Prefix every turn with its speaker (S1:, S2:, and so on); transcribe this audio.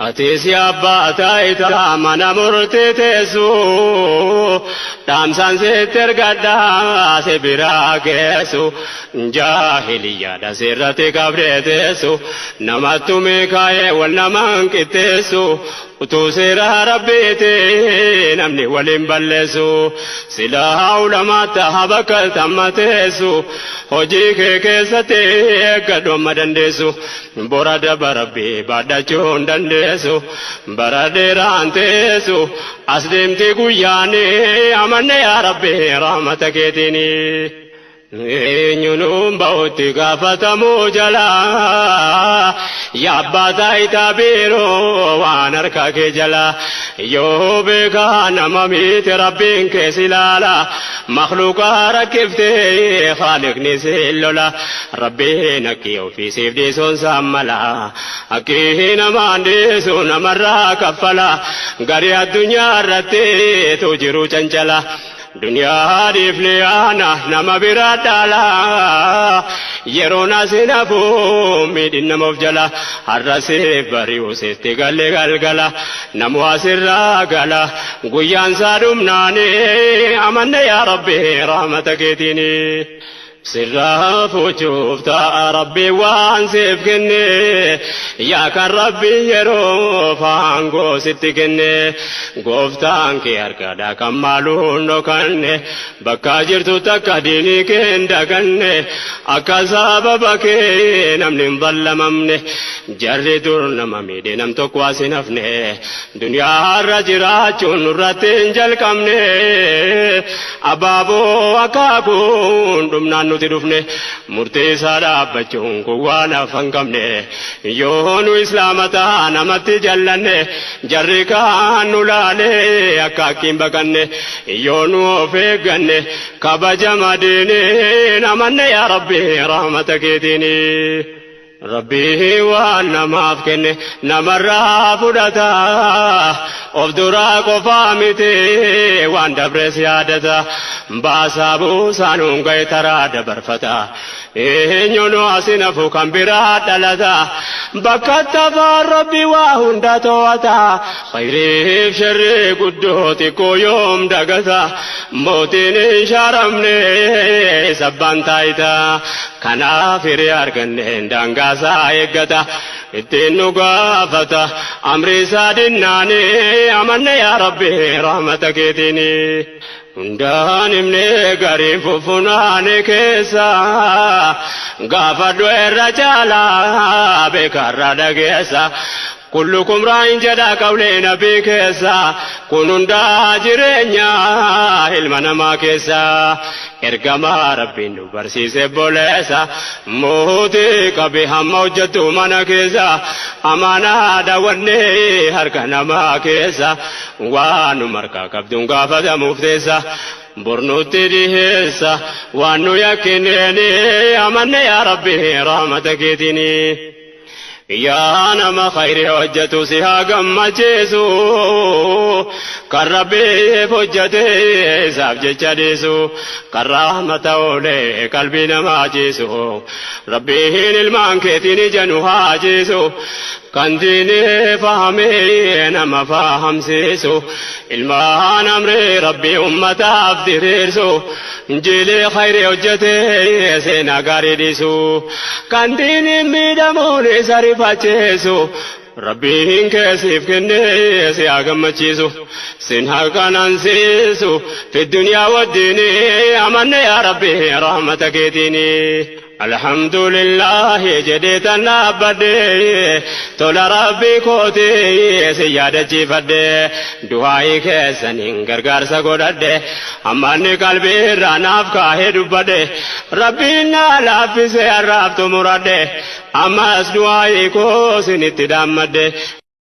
S1: Atisi abba taita mana murte tesu damsan se tergada se biragesu jahiliya da sirrate kabre tesu namatume kaye wal naman kitesu utu sira rabbite namni walim ballesu sila ulama tahabaka tamatesu hoji ke kesate gado madandesu borada barabbi badachon dandesu barade rantesu aslimti guyane amanne ya rabbi rahmataketini Nyunum bauti gafatamu jala ya badai tabiro wanar kake jala yo beka namami rabbin ke silala makhluqa rakifte khaliq ni silala rabbina ki fi sifdi son samala akina mande sun marra kafala gari dunya rate tujiru chanchala Dunia difliana nama biradala yerona sinafu midin namofjala harrase bariu sete galgala namu asirra gala guyan sadum nane amanne ya rabbi rahmataketini sirra fuchufta rabbi wan sefkenne ya kan rabbi yero fango sitikenne goftan ke arkada kamalun dokanne bakka jirtu takadini kenda kanne akasaba bake namnin ballamamne jarri durnamami denam tokwasinafne dunya rajira chunratin jalkamne ababo akabun dumnan nuti dufne murte sada bachun ko wana fangamne yonu islamata namati jallanne jarrika nulale akakim bakanne yonu feganne kabajamadine namanne ya rabbi rahmataketini Rabbi wa namafkenne namarra fudata of dura ko famite wanda presiadata basabu sanun gaitara da barfata enyono asina fu kambira dalata bakata fa rabbi wa hunda toata khairi sharri guddoti ko yom dagata motine sharamne sabbantaita kana firi arganne danga saegata itinu gafata amri sadinane amanne ya rabbi rahmataketini undan imne garin fufunane kesa gafadu errachala bekarra dagesa كلكم راين جدا قولين بكيسا كنون دا جرينيا علمنا ما كيسا ارقما ربين برسيس بوليسا موتي كبها موجتو منا كيسا امانا داوني هركنا ما كيسا وانو مركا كبدون غافة مفتيسا برنوتي ديهيسا وانو يكينيني اماني يا ربي رحمتكيتيني يا نما خير وجهتو سها غمچيسو كربي فوجته سابجه چديسو كرامه اولي قلبي نماجيسو ربي المان كتيني جنو حاجيسو كنديني فهمي نما فهم سيسو المان امري ربي امتا افدريسو انجيلي خير وجهته سينا غاريديسو كنديني ميدموني ساريفاچيسو ربي كيسيف كني سياغمچيسو سنها كانانسيسو في الدنيا والدين امن يا ربي رحمتكيتيني الحمد لله جديتنا بدي تولا ربي كوتي سيادة جيفدي دعائي كسنين غرغر سغوددي اماني قلبي راناف كاهي دبدي ربي نالا في سيارة مرادي اما دعائي كو سنتدامدي